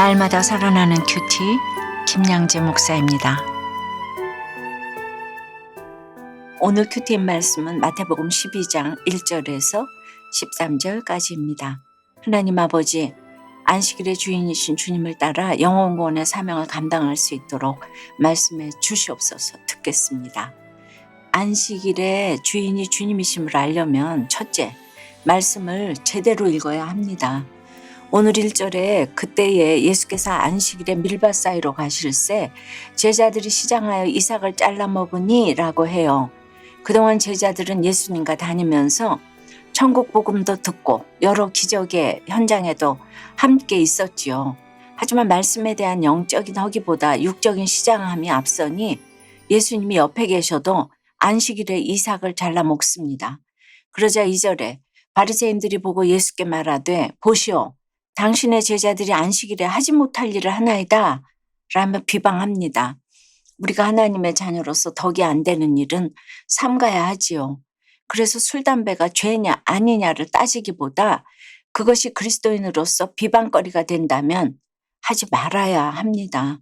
날마다 살아나는 큐티 김양재 목사입니다. 오늘 큐티인 말씀은 마태복음 12장 1절에서 13절까지입니다. 하나님 아버지, 안식일의 주인이신 주님을 따라 영혼구원의 사명을 감당할 수 있도록 말씀해 주시옵소서. 듣겠습니다. 안식일의 주인이 주님이심을 알려면 첫째, 말씀을 제대로 읽어야 합니다. 오늘 1절에 그때에 예수께서 안식일에 밀밭 사이로 가실새 제자들이 시장하여 이삭을 잘라 먹으니 라고 해요. 그동안 제자들은 예수님과 다니면서 천국 복음도 듣고 여러 기적의 현장에도 함께 있었지요. 하지만 말씀에 대한 영적인 허기보다 육적인 시장함이 앞서니 예수님이 옆에 계셔도 안식일에 이삭을 잘라 먹습니다. 그러자 2절에 바리새인들이 보고 예수께 말하되 보시오, 당신의 제자들이 안식일에 하지 못할 일을 하나이다 라며 비방합니다. 우리가 하나님의 자녀로서 덕이 안 되는 일은 삼가야 하지요. 그래서 술, 담배가 죄냐 아니냐를 따지기보다 그것이 그리스도인으로서 비방거리가 된다면 하지 말아야 합니다.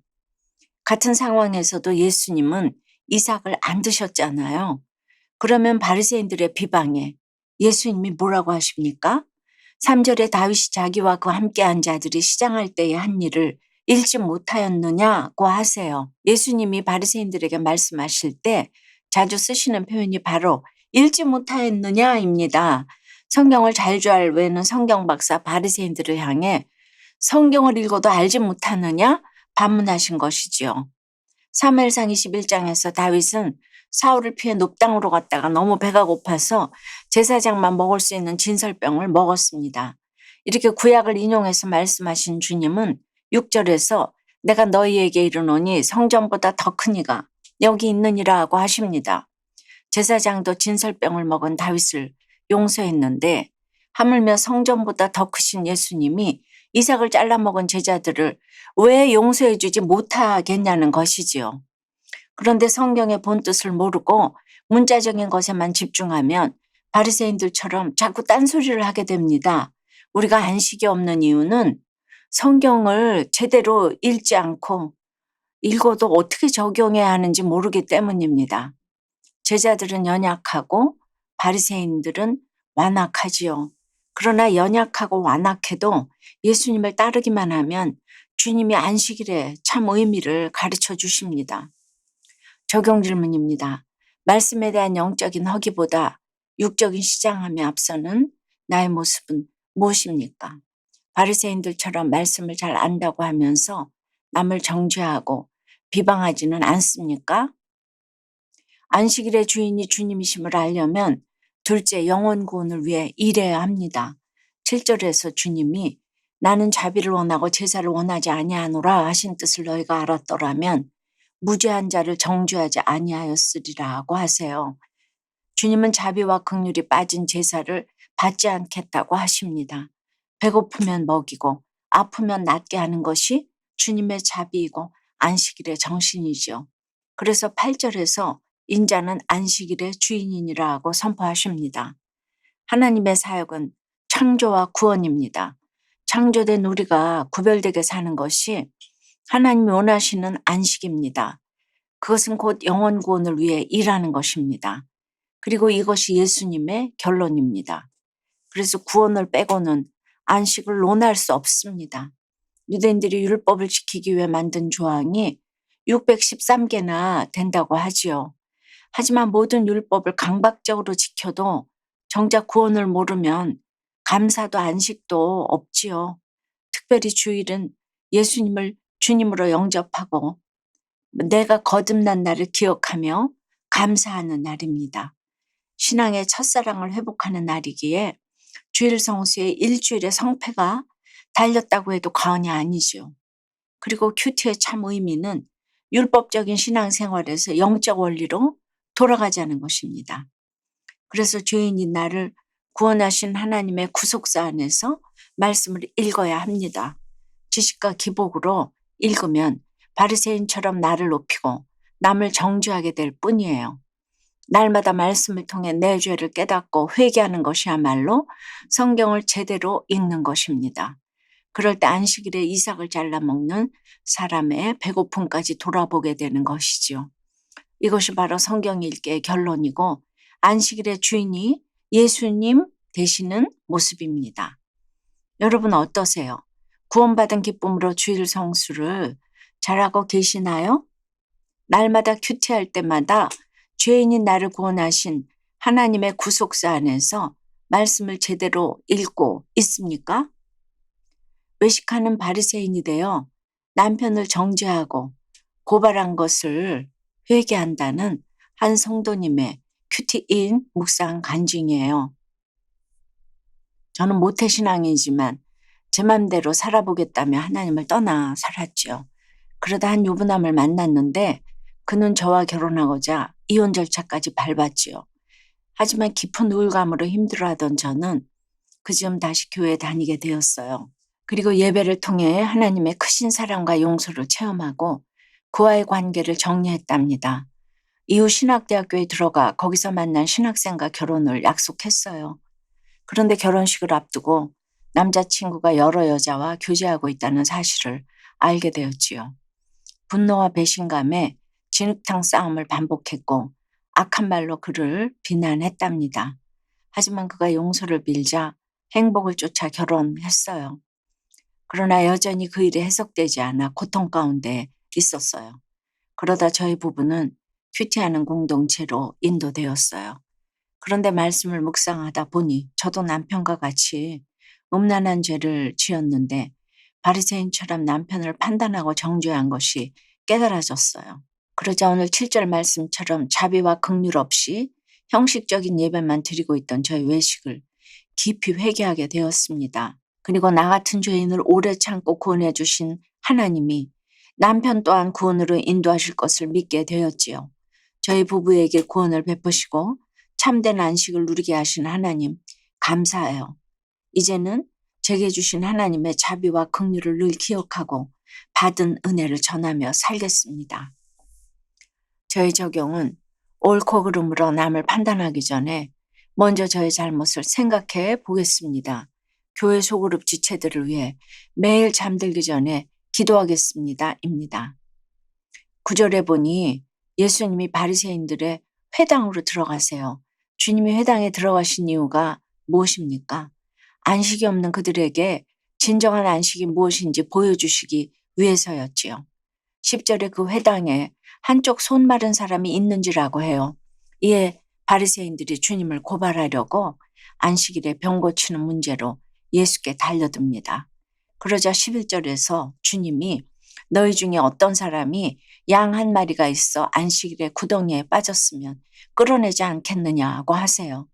같은 상황에서도 예수님은 이삭을 안 드셨잖아요. 그러면 바리새인들의 비방에 예수님이 뭐라고 하십니까? 3절에 다윗이 자기와 그 함께한 자들이 시장할 때의 한 일을 읽지 못하였느냐고 하세요. 예수님이 바리새인들에게 말씀하실 때 자주 쓰시는 표현이 바로 읽지 못하였느냐입니다. 성경을 잘 줄 외는 성경 박사 바리새인들을 향해 성경을 읽어도 알지 못하느냐 반문하신 것이지요. 사무엘상 21장에서 다윗은 사울을 피해 높당으로 갔다가 너무 배가 고파서 제사장만 먹을 수 있는 진설병을 먹었습니다. 이렇게 구약을 인용해서 말씀하신 주님은 6절에서 내가 너희에게 이르노니 성전보다 더 큰 이가 여기 있느니라 하고 하십니다. 제사장도 진설병을 먹은 다윗을 용서했는데 하물며 성전보다 더 크신 예수님이 이삭을 잘라 먹은 제자들을 왜 용서해 주지 못하겠냐는 것이지요. 그런데 성경의 본뜻을 모르고 문자적인 것에만 집중하면 바리새인들처럼 자꾸 딴소리를 하게 됩니다. 우리가 안식이 없는 이유는 성경을 제대로 읽지 않고 읽어도 어떻게 적용해야 하는지 모르기 때문입니다. 제자들은 연약하고 바리새인들은 완악하지요. 그러나 연약하고 완악해도 예수님을 따르기만 하면 주님이 안식일에 참 의미를 가르쳐 주십니다. 적용 질문입니다. 말씀에 대한 영적인 허기보다 육적인 시장함에 앞서는 나의 모습은 무엇입니까? 바리새인들처럼 말씀을 잘 안다고 하면서 남을 정죄하고 비방하지는 않습니까? 안식일의 주인이 주님이심을 알려면 둘째, 영혼 구원을 위해 일해야 합니다. 7절에서 주님이 나는 자비를 원하고 제사를 원하지 아니하노라 하신 뜻을 너희가 알았더라면 무죄한 자를 정죄하지 아니하였으리라고 하세요. 주님은 자비와 긍휼이 빠진 제사를 받지 않겠다고 하십니다. 배고프면 먹이고 아프면 낫게 하는 것이 주님의 자비이고 안식일의 정신이죠. 그래서 8절에서 인자는 안식일의 주인이니라 하고 선포하십니다. 하나님의 사역은 창조와 구원입니다. 창조된 우리가 구별되게 사는 것이 하나님이 원하시는 안식입니다. 그것은 곧 영혼 구원을 위해 일하는 것입니다. 그리고 이것이 예수님의 결론입니다. 그래서 구원을 빼고는 안식을 논할 수 없습니다. 유대인들이 율법을 지키기 위해 만든 조항이 613개나 된다고 하지요. 하지만 모든 율법을 강박적으로 지켜도 정작 구원을 모르면 감사도 안식도 없지요. 특별히 주일은 예수님을 주님으로 영접하고 내가 거듭난 날을 기억하며 감사하는 날입니다. 신앙의 첫사랑을 회복하는 날이기에 주일 성수의 일주일의 성패가 달렸다고 해도 과언이 아니죠. 그리고 큐티의 참 의미는 율법적인 신앙생활에서 영적 원리로 돌아가자는 것입니다. 그래서 죄인인 나를 구원하신 하나님의 구속사 안에서 말씀을 읽어야 합니다. 지식과 기복으로 읽으면 바리새인처럼 나를 높이고 남을 정죄하게 될 뿐이에요. 날마다 말씀을 통해 내 죄를 깨닫고 회개하는 것이야말로 성경을 제대로 읽는 것입니다. 그럴 때 안식일에 이삭을 잘라 먹는 사람의 배고픔까지 돌아보게 되는 것이지요. 이것이 바로 성경 읽기의 결론이고 안식일의 주인이 예수님 되시는 모습입니다. 여러분 어떠세요? 구원받은 기쁨으로 주일 성수를 잘하고 계시나요? 날마다 큐티할 때마다 죄인인 나를 구원하신 하나님의 구속사 안에서 말씀을 제대로 읽고 있습니까? 외식하는 바리새인이 되어 남편을 정죄하고 고발한 것을 회개한다는 한 성도님의 큐티인 묵상 간증이에요. 저는 모태신앙이지만 제 맘대로 살아보겠다며 하나님을 떠나 살았죠. 그러다 한 유부남을 만났는데 그는 저와 결혼하고자 이혼 절차까지 밟았지요. 하지만 깊은 우울감으로 힘들어하던 저는 그즈음 다시 교회에 다니게 되었어요. 그리고 예배를 통해 하나님의 크신 사랑과 용서를 체험하고 그와의 관계를 정리했답니다. 이후 신학대학교에 들어가 거기서 만난 신학생과 결혼을 약속했어요. 그런데 결혼식을 앞두고 남자친구가 여러 여자와 교제하고 있다는 사실을 알게 되었지요. 분노와 배신감에 진흙탕 싸움을 반복했고 악한 말로 그를 비난했답니다. 하지만 그가 용서를 빌자 행복을 쫓아 결혼했어요. 그러나 여전히 그 일이 해석되지 않아 고통 가운데 있었어요. 그러다 저희 부부는 큐티하는 공동체로 인도되었어요. 그런데 말씀을 묵상하다 보니 저도 남편과 같이 음란한 죄를 지었는데 바리새인처럼 남편을 판단하고 정죄한 것이 깨달아졌어요. 그러자 오늘 7절 말씀처럼 자비와 긍휼 없이 형식적인 예배만 드리고 있던 저희 외식을 깊이 회개하게 되었습니다. 그리고 나 같은 죄인을 오래 참고 구원해 주신 하나님이 남편 또한 구원으로 인도하실 것을 믿게 되었지요. 저희 부부에게 구원을 베푸시고 참된 안식을 누리게 하신 하나님 감사해요. 이제는 제게 주신 하나님의 자비와 긍휼을 늘 기억하고 받은 은혜를 전하며 살겠습니다. 저의 적용은 옳고 그름으로 남을 판단하기 전에 먼저 저의 잘못을 생각해 보겠습니다. 교회 소그룹 지체들을 위해 매일 잠들기 전에 기도하겠습니다. 입니다. 9절에 보니 예수님이 바리새인들의 회당으로 들어가세요. 주님이 회당에 들어가신 이유가 무엇입니까? 안식이 없는 그들에게 진정한 안식이 무엇인지 보여주시기 위해서였지요. 10절에 그 회당에 한쪽 손 마른 사람이 있는지라고 해요. 이에 바리새인들이 주님을 고발하려고 안식일에 병 고치는 문제로 예수께 달려듭니다. 그러자 11절에서 주님이 너희 중에 어떤 사람이 양 한 마리가 있어 안식일에 구덩이에 빠졌으면 끌어내지 않겠느냐고 하세요.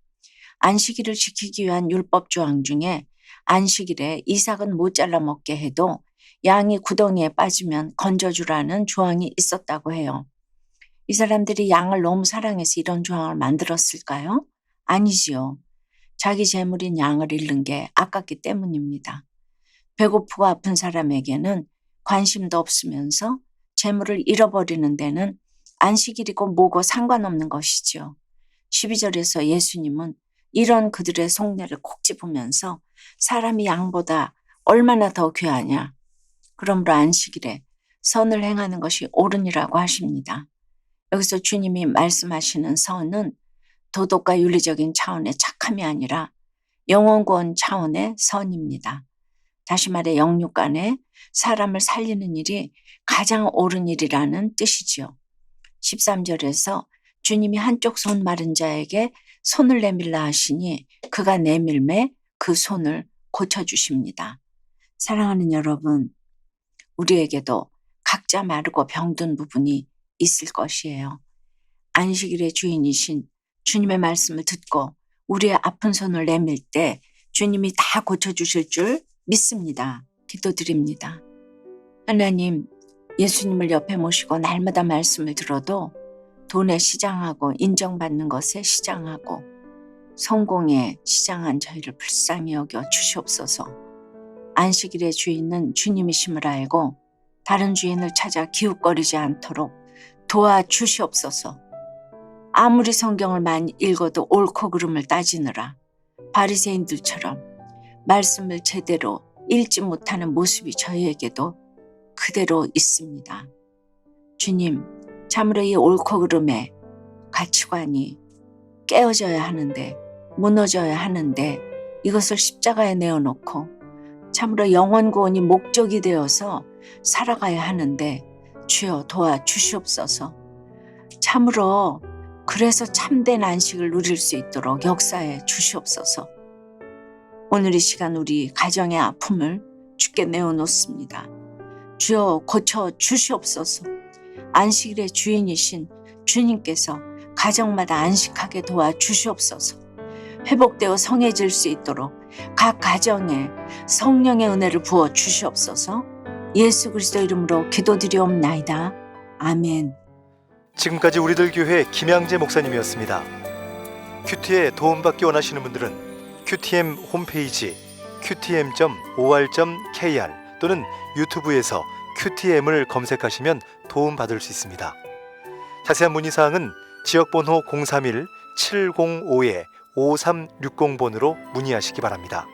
안식일을 지키기 위한 율법 조항 중에 안식일에 이삭은 못 잘라 먹게 해도 양이 구덩이에 빠지면 건져주라는 조항이 있었다고 해요. 이 사람들이 양을 너무 사랑해서 이런 조항을 만들었을까요? 아니지요. 자기 재물인 양을 잃는 게 아깝기 때문입니다. 배고프고 아픈 사람에게는 관심도 없으면서 재물을 잃어버리는 데는 안식일이고 뭐고 상관없는 것이지요. 12절에서 예수님은 이런 그들의 속내를 콕 집으면서 사람이 양보다 얼마나 더 귀하냐. 그러므로 안식일에 선을 행하는 것이 옳으니라고 하십니다. 여기서 주님이 말씀하시는 선은 도덕과 윤리적인 차원의 착함이 아니라 영혼구원 차원의 선입니다. 다시 말해 영육 간에 사람을 살리는 일이 가장 옳은 일이라는 뜻이지요. 13절에서 주님이 한쪽 손 마른 자에게 손을 내밀라 하시니 그가 내밀매 그 손을 고쳐주십니다. 사랑하는 여러분, 우리에게도 각자 마르고 병든 부분이 있을 것이에요. 안식일의 주인이신 주님의 말씀을 듣고 우리의 아픈 손을 내밀 때 주님이 다 고쳐주실 줄 믿습니다. 기도드립니다. 하나님, 예수님을 옆에 모시고 날마다 말씀을 들어도 돈에 시장하고 인정받는 것에 시장하고 성공에 시장한 저희를 불쌍히 여겨 주시옵소서. 안식일의 주인은 주님이심을 알고 다른 주인을 찾아 기웃거리지 않도록 도와주시옵소서. 아무리 성경을 많이 읽어도 옳고 그름을 따지느라 바리새인들처럼 말씀을 제대로 읽지 못하는 모습이 저희에게도 그대로 있습니다. 주님, 참으로 이 옳고 그름의 가치관이 깨어져야 하는데, 무너져야 하는데 이것을 십자가에 내어놓고 참으로 영원 구원이 목적이 되어서 살아가야 하는데 주여 도와주시옵소서. 참으로 그래서 참된 안식을 누릴 수 있도록 역사해 주시옵소서. 오늘 이 시간 우리 가정의 아픔을 주께 내어놓습니다. 주여 고쳐 주시옵소서. 안식일의 주인이신 주님께서 가정마다 안식하게 도와주시옵소서. 회복되어 성해질 수 있도록 각 가정에 성령의 은혜를 부어 주시옵소서. 예수 그리스도 이름으로 기도드리옵나이다. 아멘. 지금까지 우리들 교회 김양재 목사님이었습니다. 큐티에 도움받기 원하시는 분들은 QTM 홈페이지 qtm.or.kr 또는 유튜브에서 QTM을 검색하시면 도움받을 수 있습니다. 자세한 문의사항은 지역번호 031-705-5360번으로 문의하시기 바랍니다.